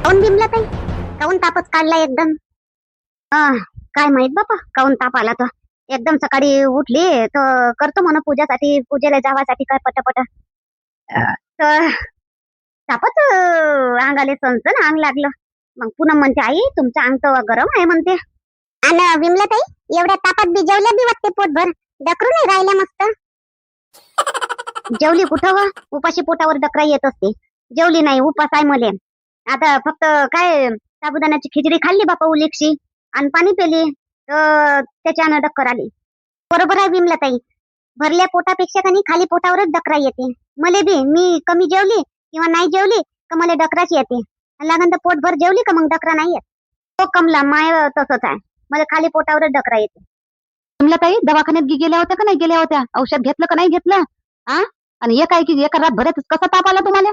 काऊन बिमला ताई? काऊन तापच काढला एकदम? काय माहित बापा काऊन ताप आला तर. एकदम सकाळी उठली तर करतो म्हणून पूजासाठी, पूजेला जावासाठी काय पटापट. तर तापच अंगाले सणसण अंग लागलं. मग पुन्हा म्हणते आई तुमचं अंग तर गरम आहे म्हणते. आणि विमला ताई एवढ्या तापात बी जेवल्या बी वाटते पोटभर. डकरू नाही राहिल्या मस्त. जेवली कुठं व? उपाशी पोटावर डकरा येत असते. जेवली नाही, उपास आहे मले. आता फक्त काय साबुदाण्याची खिचडी खाल्ली बापा उलिक्षी आणि पाणी पेली तर त्याच्यानं डक्कर आली. बरोबर आहे विमला ताई. भरल्या पोटापेक्षा कनी खाली पोटावरच डकरा येते. मले बी मी कमी जेवली किंवा नाही जेवली तर मला डकराच येते. लागन तर पोटभर जेवली का मग डकरा नाही येत. तो कमला माय तसंच आहे. मला खाली पोटावरच डकरा येते. विमला ताई दवाखान्यात गेल्या होत्या का नाही गेल्या होत्या? औषध घेतलं का नाही घेतलं? आणि एक आहे की एका रात भरत कसा ताप आला तुम्हाला?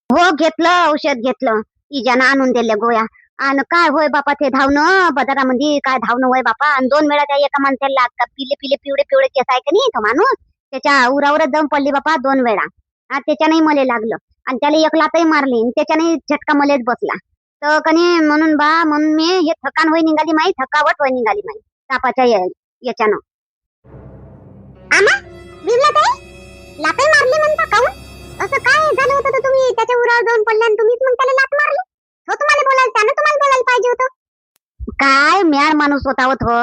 हो घेतलं औषध घेतलं. इजानं आणून दिल्या गोळ्या. आणि काय होय बापा ते धावणं बाजारामध्ये काय धावणं होय बापा. आणि 2 वेळा त्या एका माणसाला लागतात. पिले पिले पिवळे पिवळे केस आहे का नाही तो माणूस त्याच्या उरावरच जाऊन पडली बापा 2 वेळा. त्याच्यानेही मले लागलं आणि त्याला एक लातही मारली त्याच्याने झटका मलेच बसला. तर कनी म्हणून मी हे थकान होय निघाली माही, थकावट होय निघाली माही तापाच्या याच्यानं. आमा बिमला ताई लातही मारली म्हणता काऊन? असं काय झालं होतं तर तुम्ही त्याच्या उरावर जाऊन पडल्या आणि तुम्हीच मग त्याला लात मारली? हो तुम्हाला बोलायला, त्यानं तुम्हाला बोलायला पाहिजे होतं. काय म्याड माणूस होता हो तो.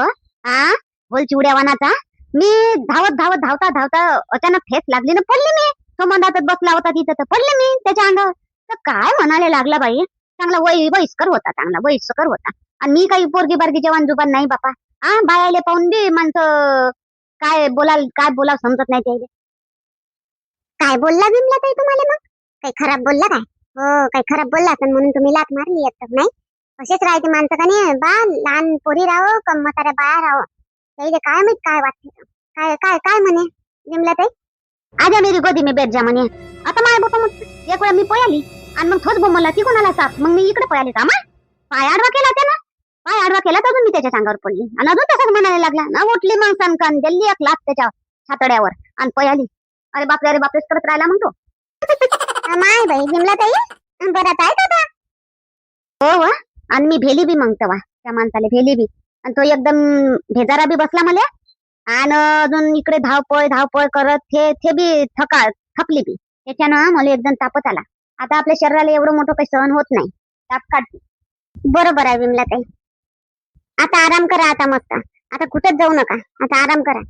बोल चिवड्यावानाचा. मी धावता धावता अचानक ठेच लागली ना पडली मी. तो मंदातच बसला होता तिथं तर पडले मी त्याच्या अंगावर. तर काय म्हणाले लागला बाई. चांगला वयस्कर होता, चांगला वयस्कर होता. आणि मी काही पोरगी बारगी जवान जुबान नाही बापा. बायाले पाहून बी माणसं काय बोला समजत नाही त्याला. काय बोलला बिमला ताई तुम्हाला मग? काही खराब बोलला काय? हो काही खराब बोलला असेल म्हणून तुम्ही लात मारली एकदम नाही. असेच राहते माणसं का नाही बा. लहान पोरी राहो का म्हाताऱ्या बाया राहो त्याला काय माहित काय वाटते. काय काय काय म्हणे बिमला ताई? आजा मेरी गोदी में बैठ जा म्हणे. आता माय बापा मग एक वेळा मी पळाली आणि मग थोच बोंबला ती कोणाला साप. मग मी इकडे पळाली का मा पाय आडवा केला त्यानं. पाय आडवा केला तर अजून मी त्याच्या अंगावर पडली आणि अजून तसंच म्हणायला लागला ना. उठली मग सनकन दिल्ली एक लात त्याच्या छातड्यावर आणि पळाली. अरे बापरेच करत राहिला मग तो. माय बाई बिमला ताई बरात आहे का? हो वा. आणि मी भेली बी मग तेव्हा त्या माणसाला भेली बी. आणि तो एकदम भेजारा बी बसला मला. आणि अजून इकडे धावपळ करत ते बी थकली बी. त्याच्यानं मला एकदम तापच आला. आता आपल्या शरीराला एवढं मोठं काही सहन होत नाही. ताप काढते. बरोबर आहे विमला ताई. आता आराम करा आता मस्त. आता कुठेच जाऊ नका. आता आराम करा.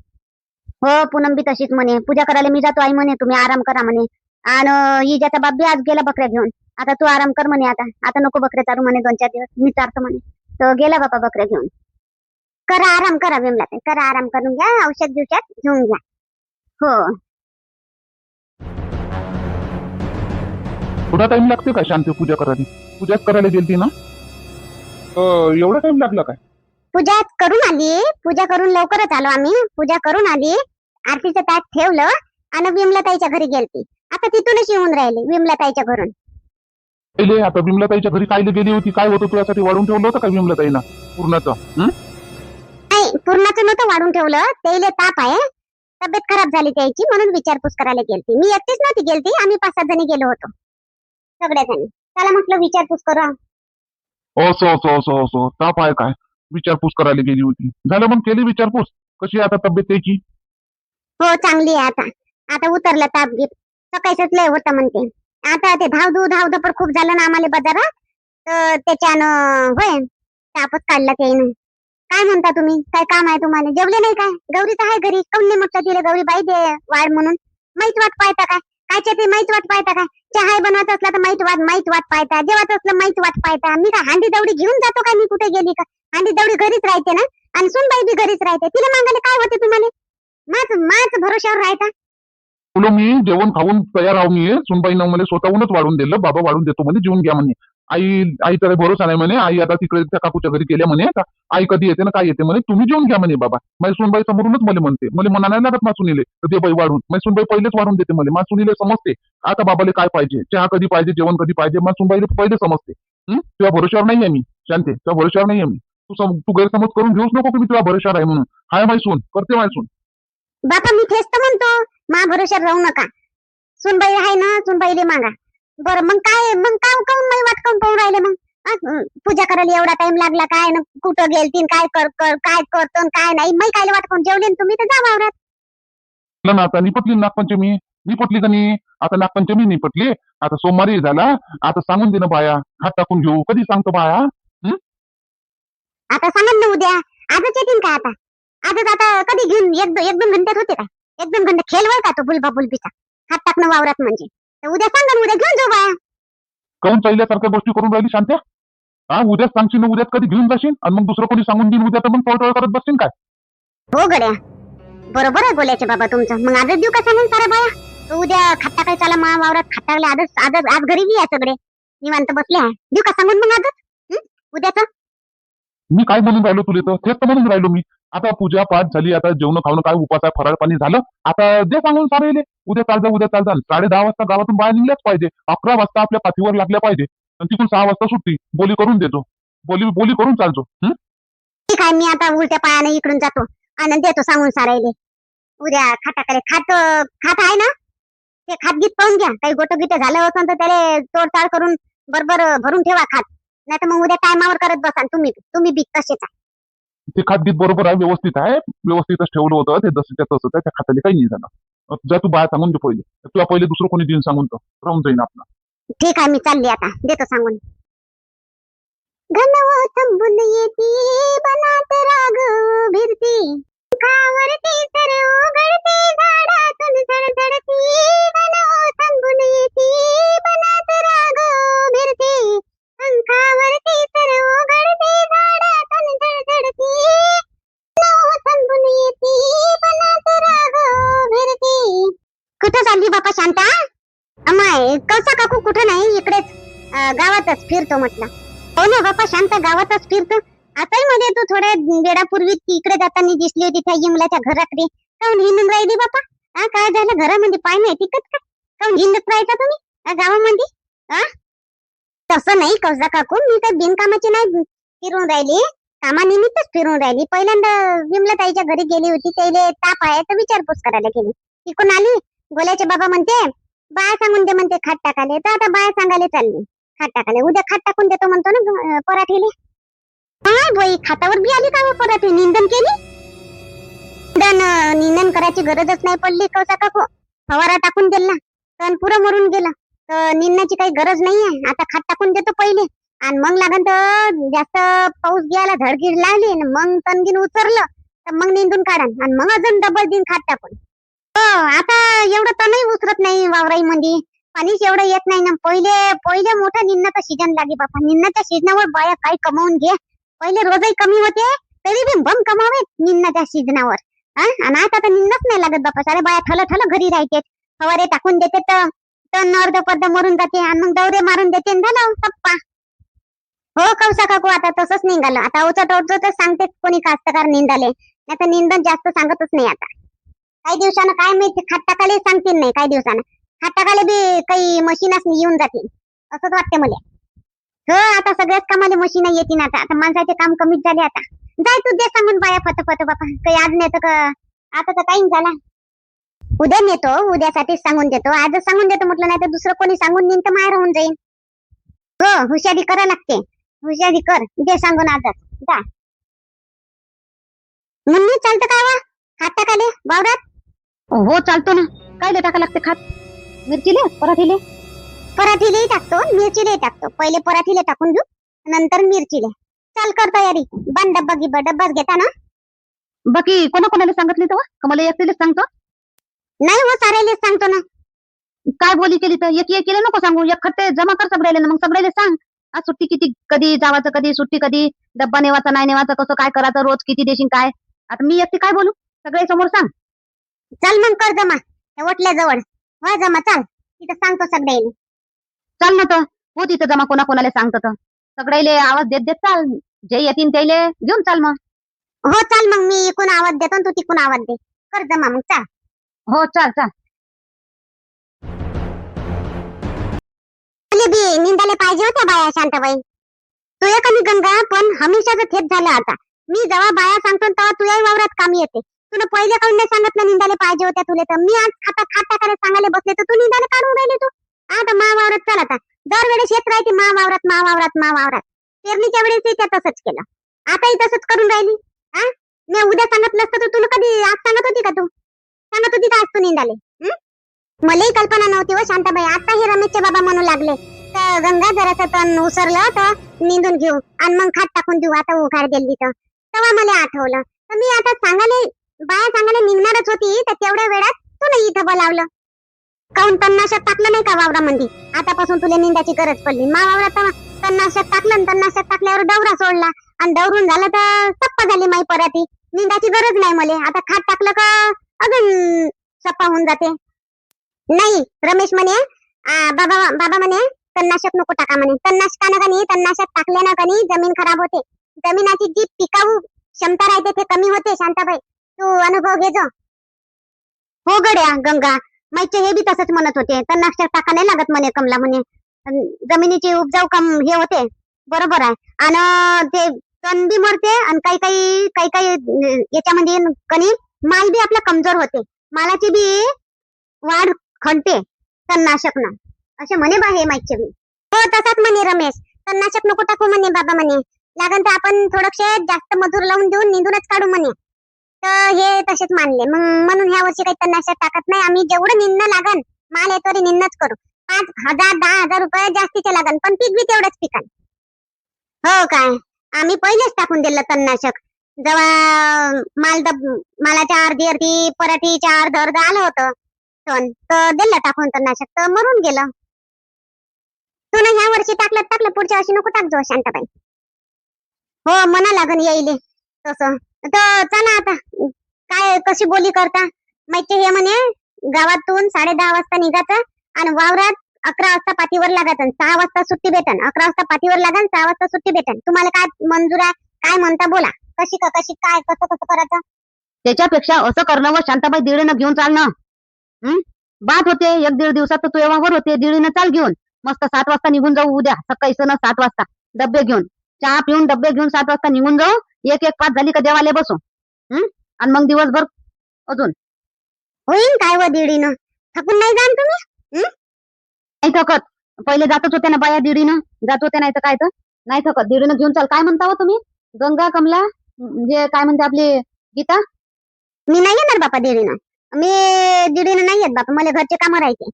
हो पूनम बी तशीच म्हणे. पूजा करायला मी जातो आई म्हणे तुम्ही आराम करा म्हणे. आणि हिच्याचा बाप बी आज गेला बकऱ्या घेऊन. आता तू आराम कर म्हणे. आता नको बकऱ्या चारू म्हणे 2-4 दिवस मी चारतो म्हणे. तो गेला बापा बकऱ्या घेऊन. करा आराम करा विमला ताई. करा आराम करून घ्या. औषध घेऊन घ्या. हो थोडा टाइम लागते का शांती पूजा करायला? पूजाच करायला गेलती ना? एवढा टाइम लागला काय? पूजा करून आली. पूजा करून लवकरच आलो आम्ही. पूजा करून आली. आरतीचं ताट ठेवलं आणि विमलाताईच्या घरी गेलती. आता तिथूनच येऊन राहिले विमलाताईच्या घरून. पहिले आता विमलाताईच्या घरी कायले गेली होती? काय होतं तुझ्यासाठी वाढून ठेवलं होतं का विमलाताईना पूर्णाचं? नाही पूर्णाचं नव्हतं वाढून ठेवलं. त्याला ताप आहे, तब्येत खराब झाली त्याची म्हणून विचारपूस करायला गेलती. मी एकटीच नव्हती गेलती. आम्ही 5-7 जणी गेलो होतो सगळ्या जणी. चला म्हटलं विचारपूस करू. असं ताप आहे काय? विचारपूस करायला गेली होती. झालं मग केली विचारपूस? कशी आता तब्येत त्याची? हो चांगली आहे आता. आता उतरला ताप गीत. सकाळीच लय होता म्हणते. आता ते धावधपड खूप झालं ना आम्हाला बाजारात. तर त्याच्यानं होय तापच काढला त्यानं. काय म्हणता तुम्ही? काय काम आहे तुम्हाला? जेवले नाही काय? गौरी तर आहे घरी. काऊन नाही म्हटलं तिला गौरी बाई दे वाढ म्हणून? माहीत वाट पाहता काय? कायच्या ते माहीत वाट पाहता काय? चहा बनवायचा असला तर माहीत वाट पाहता. जेवायचं असलं माहीत वाट पाहता. मी काय हांडी दवडी घेऊन जातो काय? मी कुठे गेली का? हांडी दवडी घरीच राहते ना. आणि सुनबाई बी घरीच राहते. तिला मागायला काय होते तुम्हाला? माझ भरोशावर राहता. तुला मी जेवण खाऊन तयार आहो. मी सुनबाईनं मला स्वतःहूनच वाढून दिलं. बाबा वाढून देतो म्हणे, जेवून घ्या म्हणे. आई तर भरोसा नाही म्हणे. आई आता तिकडे त्या काकूच्या घरी गेल्या म्हणे. आई कधी येते ना काय येते म्हणे. तुम्ही जेवून घ्या म्हणे बाबा. माझी सुनबाई समोरूनच मला म्हणते. मला म्हणा नाही लागत मा सुनीले दे बाई वाढून. माझी सुनबाई पहिलेच वाढून देते मला. मा सुनीले समजते आता बाबाले काय पाहिजे, चहा कधी पाहिजे, जेवण कधी पाहिजे. मा सुनबाईले पहिले समजते. तुझ्या भरोशावर नाही आहे मी शांते. तुझ्या भरोशावर नाही आहे मी. तू गैरसमज करून घेऊच नको की मी तुझ्या भरोशावर आहे म्हणून. हाय माय सून, करते माय सून. बापा मी तेच तर म्हणतो. मा भरोशावर राहू नका. सुनबाई आहे ना, सुनबाईले मागा. बरं मग काय काऊन नाही वाटकावून पाहून राहिले मग? पूजा करायला एवढा टाइम लागला काय न कुठं गेलतीन काय काय करतो न काय नाही मी काय वाटत जेवले न तुम्ही तर जा वावरात. म्हटलं ना आता निपटली ना नागपंचमी, निपटली का नाही? आता नागपंचमी निपटली, आता सोमवारी झाला, आता सांगून दे ना बाया, हात टाकून घेऊ. कधी सांगतो बाया? आता सांगा ना उद्या, आजच येतील का आता? आजच आता कधी घेऊन एक दोन घंट्यात होते का? एक दोन घंटे खेळवर का तो बुलबा बुलबीचा हात टाकणं वावरात म्हणजे? तर उद्या सांगा ना, उद्या घेऊन जाऊ बाया. काऊन पहिल्यासारख्या गोष्टी करून राहिली शांत्या? हा, उद्याच सांगशील ना, उद्याच कधी घेऊन जाशील आणि मग दुसरं कोणी सांगून देईन उद्या, तर मग टळटळ करत बसशील काय? हो गड्या, बरोबर आहे बोलायचे बाबा तुमचं. मग आजच देऊ का सांगून सारा बाया? तर उद्या खाता काय चाला मा वावरात खाटाकले आजच आजच आज घरी बी या सगळे निवांत बसले आहे. देऊ का सांगून मग आजच उद्याच? मी काय म्हणून राहिलो तुला? तर तेच तर म्हणून राहिलो मी. आता पूजा पाठ झाली, आता जेवण खावणं काय उपास आहे, फराळ पाणी झालं, आता दे सांगून सारे. उद्या चाल जा, उद्या चाल जा. 10:30 वाजता गावातून बाहेर निघल्याच पाहिजे, 11 वाजता आपल्या पाठीवर लागल्या पाहिजे, आणि तिथून 6 वाजता सुट्टी. बोली करून देतो, बोली करून चालतो. ठीक आहे, मी आता उलट्या पायाने इकडून जातो आणि देतो सांगून सारायले. उद्या खाटाकडे खात आहे ना, ते खात गीत पाहून घ्या. काही गोट गिट झालं असेल तर त्याला तोडताड करून बरोबर भरून ठेवा खात. नाही तर मग उद्या टायमावर करत बसा तुम्ही बी तसेच आहे. ते खातगीत बरोबर आहे, व्यवस्थित आहे, व्यवस्थितच ठेवलं होतं ते, जसं तसं त्या खात्याला काही नाही झालं. जा तू बाहेर सांगून दे पहिले, तुला पहिले दुसरं कोणी दिन सांगून तर राहून जाईन आपला. ठीक आहे, मी चालली आता, देतो सांगून. घनव थांबून येती बनात राग भिरती, खावरती तर उघडते झाडातून झडझडती. घनव थांबून येती बनात राग भिरती, पंखावरती तर उघडते झाडातून झडझडती. घनव थांबून येती बनात राग भिरती. कुठं चालली बापा शांता? अमाय कौसा काकू कुठं नाही, इकडेच गावातच फिरतो म्हटलं. हो ना बापा शांत, गावातच फिरतो. आताही मध्ये तू थोड्या वेळापूर्वी तिकडे जाताना दिसली होती त्या इंगलाच्या घराकडे. काऊन हिंडून राहिली बापा? काय झालं घरामध्ये? पाय नाही टिकत का? काऊन हिंडत राहायचा तुम्ही गावामध्ये? तसं नाही कौसा काकू, मी काही बिनकामाची नाही फिरून राहिली, कामानिमित्तच फिरून राहिली. पहिल्यांदा विमला ताईच्या घरी गेली होती, त्याला ताप आहे तर विचारपूस करायला गेली. तिकून आली, गोल्याचे बाबा म्हणते बाया सांगून दे म्हणते खाट टाकाले, तर आता बाया सांगायला चालली खाट टाकाले. उद्या खाट टाकून देतो म्हणतो ना पराठीले. काय बाई, खातावर बी आली का हो पराठी? निंदन केली? निंदन करायची गरजच नाही पडली कौसा काकू. फवारा टाकून दिला तर पुरं मरून गेला, तर निंदण्याची काही गरज नाहीये. आता खाट टाकून देतो पहिले, आणि मग लागन तर जास्त पाऊस घ्यायला धडकीड लागली, मग तणगीन उचरलं तर मग निंदून काढन, आणि मग अजून डबल दिन खाट टाकून. आता एवढं तणही उचरत नाही वावराई मध्ये, पाणीच एवढं येत नाही ना. पहिले मोठा निन्नाचा सीजन लागे बापा. निन्नाच्या सीजनावर बाया काही कमावून घे. पहिले रोजही कमी होते, तरी बी बम कमावे निन्नाच्या सीजनावर. आणि आता तर निन्नच नाही लागत बापा. सारे बाया थल घरी राहते, फवारे टाकून देते तर अर्ध पद्ध मरून जाते, आणि मग दौरे मारून देते, झालं टप्पा. हो कौसा काकू, आता तसंच निघालं. आता अवचट सांगते कोणी कास्तकार निंदाले, नाही तर निंदन जास्त सांगतच नाही. आता काही दिवसानं काय माहिती, खाट टाकायला सांगतील नाही काही दिवसानं. खाट टाकायला बी काही मशीनच येऊन जातील असंच वाटते मला. हो, आता सगळ्याच कामाला मशीन येतील. आता माणसाचे काम कमीच झाले. आता जाय तू दे सांगून बाया फत बापा. काही आज नेतो का? आता तर टाइम झाला. उद्या नेतो, उद्यासाठीच सांगून देतो. आजच सांगून देतो म्हटलं, नाही तर दुसरं कोणी सांगून नेईन तर माहेर होऊन जाईन. हो, हुशारी करा लागते, हुशारी कर. दे सांगून आजच जा. मुन्नी चालतं का वा खाट टाकाले वावरात? हो चालतो ना. काय टाका लागते खात? मिरचीले पराठीले टाकतो, मिरचीले टाकतो. पहिले पराठीले टाकून घेऊ, नंतर मिरचीले. चाल कर तयारी. बांध डब्बाच घेता ना? बाकी कोणाला सांगितली तेव्हा? मला एकटीलाच सांगतो? नाही हो, साऱ्यालेच सांगतो ना. काय बोली केली तर एक केले नको सांगू, एक खट्टे जमा कर सगळ्याला ना. मग सगळ्याला सांग आज सुट्टी किती, कधी जावाचं, कधी सुट्टी, कधी डब्बा नेवाचा नाही नेवाचा, कसं काय करायचं, रोज किती देशील काय. आता मी एकटी काय बोलू, सगळे समोर सांग. चल मग कर जमा ओटल्या जवळ. वा जमा, चाल तिथं सांगतो सगळ्याला. चाल ना तर हो तिथं जमा, कोणाला सांगतो तर सगळ्याले आवाज देत चाल. जे येतील त्याले घेऊन चाल मग. हो चाल मग, मी इकून आवाज देतो आणि तू तिकून आवाज दे. कर जमा मग, चाल. हो चाल. बी निंदाले पाहिजे होत्या बाया शांताबाई. तुझ्या कमी गंगा, पण हमेशाच थेट झालं. आता मी जेव्हा बाया सांगतो तेव्हा तुझ्याही वावरात कामी येते. तुला पहिले काऊन नाही सांगितलं निंदाले पाहिजे होत्या तुले? तर मी आज खाट टाकायला सांगायला बसले तर तू निंदाले काढून राहिले. तू आता मा वावरात चाल. आता दरवेळेस येत राहते मा वावरात. पेरणीच्या वेळेस त्या तसंच केलं, आताही तसंच करून राहिली. हा, मी उद्या सांगितलं असतं तर तुला कधी आज सांगत होती का? तू सांगत होती का आज तू निंदाले? मलाही कल्पना नव्हती हो शांताबाई. आता हे रमेशचे बाबा म्हणू लागले तर गंगा जरासं तण उसरलं तर निंदून घेऊ आणि मग खात टाकून देऊ आता उघाड दिली तर. तेव्हा मला आठवलं तर मी आता सांगाले बाया सांगायला निघणारच होती तर तेवढ्या वेळात तू नाही इथं बोलावलं. काऊन तणनाशक टाकलं नाही का वावरामध्ये? आतापासून तुला निंदाची गरज पडली. मा वावरात तणनाशक टाकलं आणि तणनाशक टाकल्यावर डवरा सोडला आणि डवरून झालं तर सप्पा झाली माई पराठी. निंदाची गरज नाही मला. आता खात टाकलं का अजून सप्पा होऊन जाते. नाही रमेश म्हणे बाबा बाबा म्हणे तणनाशक नको टाका म्हणे. तणनाशकानं कनी तणनाशक टाकल्यानं कनी जमीन खराब होते. जमिनाची जी पिकाऊ क्षमता राहते ते कमी होते. शांताबाई तू अनुभव घे जो. हो गड्या गंगा, माईचे हे बी तसंच म्हणत होते तणनाशक टाका नाही लागत म्हणे कमला म्हणे. जमिनीची उपजाऊ कम हे होते. बरोबर आहे. आणि ते तण बी मरते आणि काही काही याच्यामध्ये कनी माल बी आपला कमजोर होते. मालाची बी वाढ खंडते तणनाशकनं असे म्हणे बा हे माईचे बी. हो तसाच म्हणे रमेश. तणनाशक नको टाकू म्हणे बाबा म्हणे. लागन तर आपण थोडंसे जास्त मजूर लावून देऊन निंदूनच काढू म्हणे. तर हे तसेच मानले. मग म्हणून ह्या वर्षी काही तणनाशक टाकत नाही आम्ही. जेवढं निंदणं लागन माल आहे तरी निंदच करू. 5,000 10,000 रुपये जास्तीचे लागन पण पीक बी तेवढंच पिकन. हो काय, आम्ही पहिलेच टाकून दिलं तणनाशक. जेव्हा मालाच्या अर्धी पराठीच्या अर्ध आलं होतं तण तर दिलं टाकून तणनाशक तर मरून गेलं. तू ना ह्या वर्षी टाकलं पुढच्या वर्षी नको टाकजो शांताबाई. हो म्हणा लागन येईल तसं. तर चला आता काय कशी बोली करता? माहिती हे म्हणे गावातून 10:30 वाजता निघायचं आणि वावरात 11 वाजता पाठीवर लागायचं. 6 वाजता सुट्टी भेटन. 11 वाजता पाठीवर लागन 6 वाजता सुट्टी भेटन. तुम्हाला काय मंजूर आहे? काय म्हणता बोला. कशी काय कसं करायचं? त्याच्यापेक्षा असं करणं व शांताबाई दिडीनं घेऊन चालणं. बात होते 1-1.5 दिवसात तर तू वावर होते. दिडीनं चाल घेऊन मस्त 7 वाजता निघून जाऊ उद्या सकाळी सण 7 वाजता डब्बे घेऊन चहा पिऊन डब्बे घेऊन 7 वाजता निघून जाऊ. 1-1 पाच झाली का देवाले बसू. आणि मग दिवसभर अजून होईन काय व दिडीनं थकून नाही जाण तुम्ही? नाही थकत. पहिले जातच होते ना बाया दिडीनं जात होते. नाही तर काय तर नाही थकत. दिडीनं घेऊन चाल. काय म्हणता हो तुम्ही गंगा कमला जे काय म्हणते आपली गीता? मी नाही येणार बापा दिडीनं. मी दिडीनं नाही येत बापा. मला घरचे कामं राहते.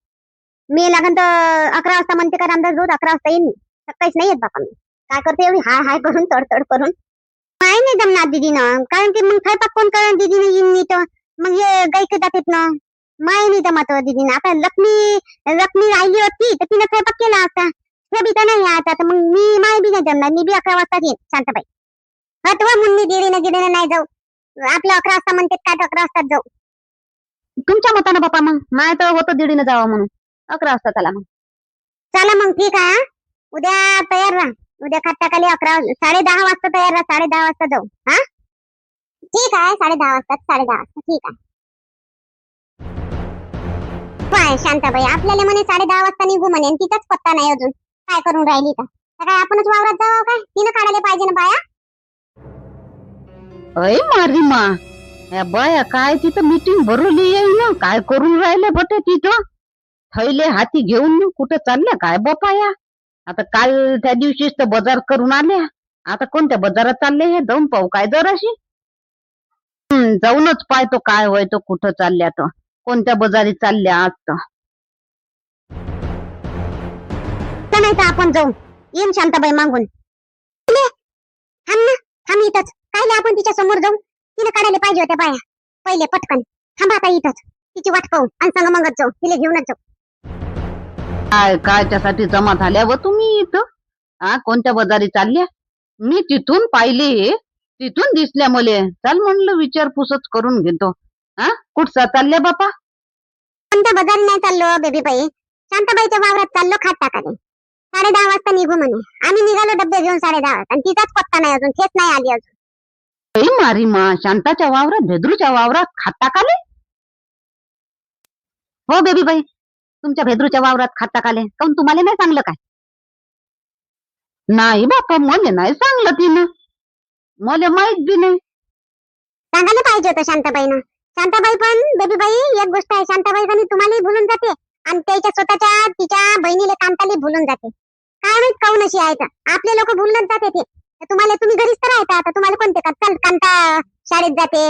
मी लागन तर 11 वाजता म्हणते का रामदास भाऊ 11 वाजता येईन मी. सकाळीच नाही येत बापा. मी काय करते एवढी हाय करून तडतड करून काय नाही जमणार दिदीनं. कारण की मग स्वयंपाक कोण करेन? दिदीनं येईन मी तर मग हे गायक जातात ना. माय नाही जमत दिदीनं. आता लक्ष्मी राहिली होती तर तिनं स्वयंपाक केला असता. हे बी तर नाही आता तर मग मी माय बी नाही जमणार. मी बी 11 वाजता येईन शांताबाई. हटवा मुन्नी दिडीनं नाही जाऊ. आपलं 11 वाजता म्हणते काय 11 वाजताच जाऊ. तुमच्या मतानं बापा. मग माय तर होतं दिडीनं जावं म्हणून 11 वाजता चला मग. चला मग ठीक आहे. उद्या तयार राहा. उद्या खात टाकाली 10:30 वाजता तयार राहा. 10:30 वाजता जाऊ. हा ठीक आहे. 10:30 वाजता 10:30 वाजता ठीक आहे. काय शांताबाई आपल्याला म्हणे 10:30 वाजता निघू म्हणे. तिथंच पत्ता नाही अजून. काय करून राहिली का? काय आपणच वावरात जाऊ काय? तिनं काढायला पाहिजे ना बाया. अय मारी मा या बाया काय तिथं मीटिंग भरवली आहे ना. काय करून राहिले बटे तिथं थैले हाती घेऊन कुठं चालल्या काय बापा या? आता काल त्या दिवशीच तर बाजार करून आल्या. आता कोणत्या बाजारात चालले हे जाऊन पाहू काय जराशी. जाऊनच पाहतो काय होय तो कुठं चालल्या तर कोणत्या बाजारी चालल्या आज तर. नाही तर आपण जाऊ. येईन शांताबाई मागून. थांब इथंच. काय आपण तिच्या समोर जाऊ. तिने काढायला पाहिजे होत्या बाया पहिले पटकन. थांबा आता इथंच. तिची वाट पाहू आणि संग मगच जाऊ. तिला घेऊनच जाऊ. काय त्यासाठी जमा झाल्या व तुम्ही इथं? कोणत्या बाजारी चालल्या? मी तिथून पाहिले तिथून दिसल्या मले. चाल म्हणलं विचारपूसच करून घेतो. कुठचा चालल्या बापा? कोणत्या बाजारी नाही चाललो बेबीबाई. शांताबाईच्या वावरात चाललो खात टाकाले. 10:30 वाजता निघू म्हणे. आम्ही निघालो डब्बे घेऊन 10:30 वाजता आणि तिचाच पत्ता नाही अजून. थेच नाही आली अजून. मारी मा शांताच्या वावरात भेद्रूच्या वावरात खात टाकाले? हो बेबीबाई तुमच्या भेद्रूच्या वावरात खात टाकाले. काऊन तुम्हाला नाही सांगलं काय? नाही बापा मला नाही सांगलं तिनं. मला माहित बी नाही. सांगायला पाहिजे होतं शांताबाईनं. शांताबाई पण बेबीबाई एक गोष्ट आहे. शांताबाई कधी तुम्हालाही भुलून जाते आणि त्याच्या स्वतःच्या तिच्या बहिणीला कांताली भुलून जाते. काय माहित काऊन अशी आहेत. आपले लोक भूलूनच जाते ते. तुम्हाला तुम्ही घरीच तर राहता, आता तुम्हाला कोणते का चल कांता शाळेत जाते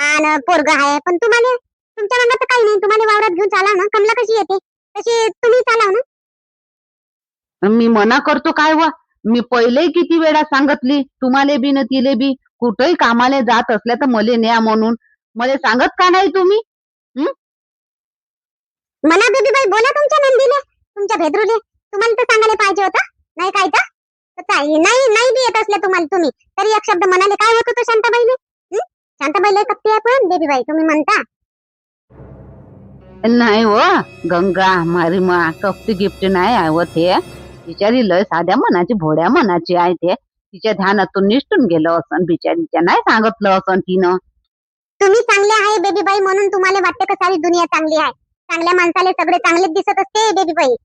आणि पोरग आहे, पण तुम्हाला तुमच्या मनात काही नाही. तुम्हाला वावरात घेऊन चाला ना, कमला कशी येते तशी तुम्ही चालाव ना. मी मना करतो काय व मी पहिले किती वेळा सांगितली तुम्हाला बी न तिले बी कुठेही कामाला जात असल्या तर मले न्या म्हणून. मला सांगत का नाही तुम्ही? म्हणा बेबीबाई, बोला तुमच्या नंदीले, तुमच्या भेद्रूले. तुम्हाला तर सांगायला पाहिजे होतं, नाही काय तर नाही नाही बी येत असले तुम्हाला तुम्ही तरी एक शब्द म्हणाले काय होत होतं शांताबाईले. शांताबाईला कप्पी आहे, पण बेबीबाई तुम्ही म्हणता. नाही व गंगा मारी मा कपटी गिफ्टी नाही आहे व ते. बिचारी लय साध्या मनाची भोड्या मनाची आहे ते. तिच्या ध्यानातून निष्ठून गेलं असन, बिचारीच्या नाही सांगितलं असन तिनं. तुम्ही चांगले आहे बेबीबाई म्हणून तुम्हाला वाटते का सारी दुनिया चांगली आहे. चांगल्या माणसाला सगळे चांगलेच दिसत असते बेबीबाई,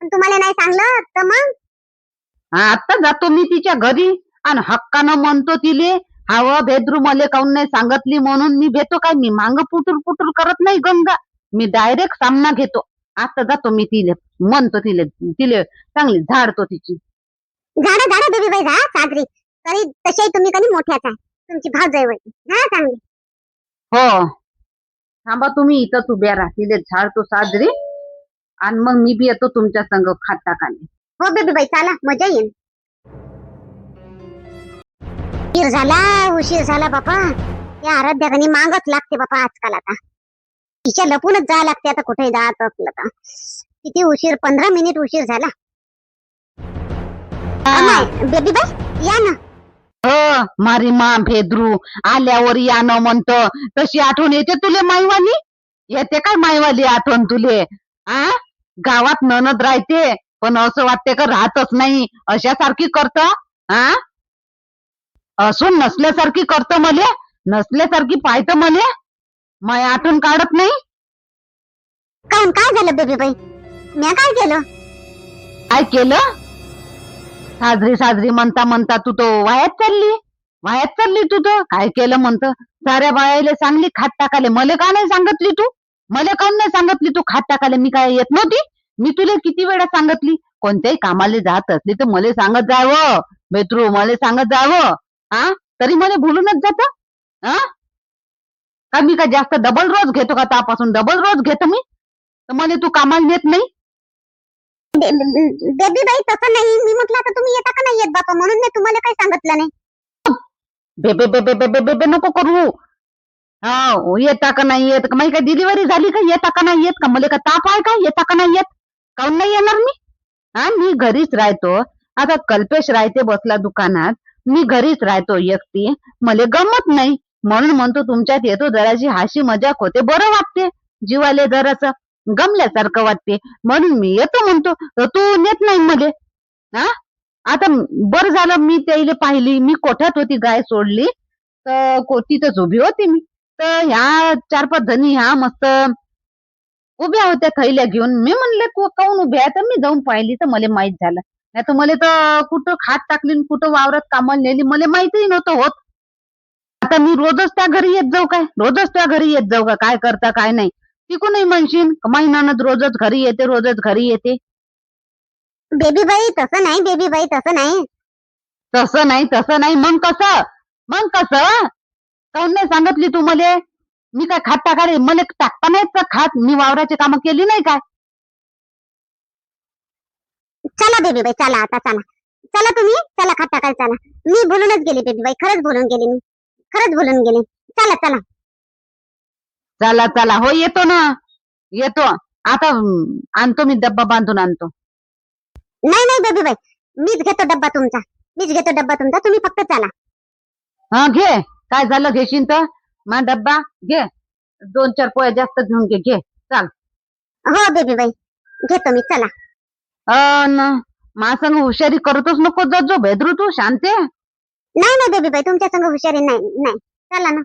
पण तुम्हाला नाही सांगलं तर मग. आता जातो मी तिच्या घरी आणि हक्कानं म्हणतो तिले हवं भेद्रू मले काऊन नाही सांगितली म्हणून. मी भेटो काय, मी मांग पुटूर पुटूर करत नाही गंगा, मी डायरेक्ट सामना घेतो. आता जातो मी तिले म्हणतो, तिले तिले चांगली झाडतो तिची. झाडा बेबीबाई झा साजरी तरी तशाही तुम्ही कधी मोठ्याच आहे. तुमची भावजाई होती हा चांगली. हो थांबा तुम्ही इथंच उभ्या राहा, तिले झाडतो साजरी आणि मग मी बी येतो तुमच्या संग खात टाकाने. हो बेबीबाई चला, मजा येईल. उशीर झाला बापा. या आराध्याकडे मागच लागते बापा आजकाल. आता तिच्या लपूनच जायला लागते. आता कुठे जात असलं तर किती उशीर, 15 मिनिट उशीर झाला. बेबीबाई या ना. हो मारी मा भेद्रू आल्यावर यानं म्हणतो, तशी आठवण येते तुले माईवाली? येते काय माईवाली आठवण तुले? आ गावात ननद राहते पण असं वाटते का राहतच नाही, अशासारखी करत. आ असून नसल्यासारखी करत, मले नसल्यासारखी पाहत, मले माय आठवण काढत नाही. काऊन काय झालं बेबीबाई? मी काय केलं? काय केलं? साजरी साजरी म्हणता म्हणता तू तो वायात चालली तू तो. काय केलं म्हणत? साऱ्या बायाले सांगली खात टाकाले, मले का नाही सांगितली तू? मले काऊन नाही सांगितली तू खात टाकाले? मी काय येत नव्हती? मी तुला किती वेळा सांगितली कोणत्याही कामाला जात असली तर मले सांगत जावं बेत्रू, मले सांगत जावं. हा तरी मला भुलूनच जात. हा का मी काय जास्त डबल रोज घेतो का? त्यापासून डबल रोज घेतो मी तर मला तू कामाला नेत नाही. बेबीबाई तसं नाही, मी म्हटलं आता तुम्ही येता का नाही येत बापा म्हणून मी तुम्हाला काही सांगितलं नाही. बेबे बेबे बेबे बेबे नको करू. हा येता का नाही येत का? माझी काय डिलिव्हरी झाली का? येता का नाही येत का? मला का ताप आहे का? येता का नाही येत? काऊन नाही येणार मी? हा मी घरीच राहतो. आता कल्पेश राहते बसला दुकानात, मी घरीच राहतो एकटी, मला गमत नाही म्हणून म्हणतो तुमच्यात येतो, जराशी हाशी मजाक होते, बरं वाटते, जीवाले जरासं गमल्यासारखं वाटते म्हणून मी येतो म्हणतो. तर तू नेत नाही मले. हा आता बरं झालं मी त्याला पाहिली, मी कोठ्यात होती गाय सोडली तर तिथंच उभी होती मी, तर ह्या 4-5 जणी ह्या मस्त उभ्या होत्या थैल्या घेऊन. मी म्हणले काऊन उभ्या आहे, तर मी जाऊन पाहिली तर मला माहित झालं. नाही तर मला तर कुठं खात टाकली कुठं वावरात कामाला नेली मला माहितही नव्हतं होत. आता मी रोजच त्या घरी येत जाऊ काय? रोजच त्या घरी येत जाऊ का? काय करता काय नाही तिकूनही म्हणशील महिन्यानं रोजच घरी येते, रोजच घरी येते. बेबीबाई तसं नाही, बेबीबाई तसं नाही. तसं नाही मग कसं काऊन नाही सांगितली तू मले? मी काय खात टाकाले? मला टाकता नाहीत का खात? मी वावराची कामं केली नाही काय? चला बेबीबाई चला, आता चला तुम्ही चला खात टाकायला चला. मी बोलूनच गेली बेबीबाई, खरंच बोलून गेली मी, खरंच बोलून गेली. चला चला चला हो येतो ना, येतो आता. आणतो मी डब्बा बांधून आणतो. नाही बेबीबाई, मीच घेतो डब्बा तुमचा, तुम्ही फक्त चला. हा घे, काय झालं घेशील तर मा डब्बा घे, 2-4 पोळ्या जास्त घेऊन घे चाल. हो बेबीबाई घेतो मी, चला. मा संग हुशारी करतोच नको जो भेद्रू तू. शांते नाही बेबीबाई, तुमच्या संग हुशारी नाही, चला ना.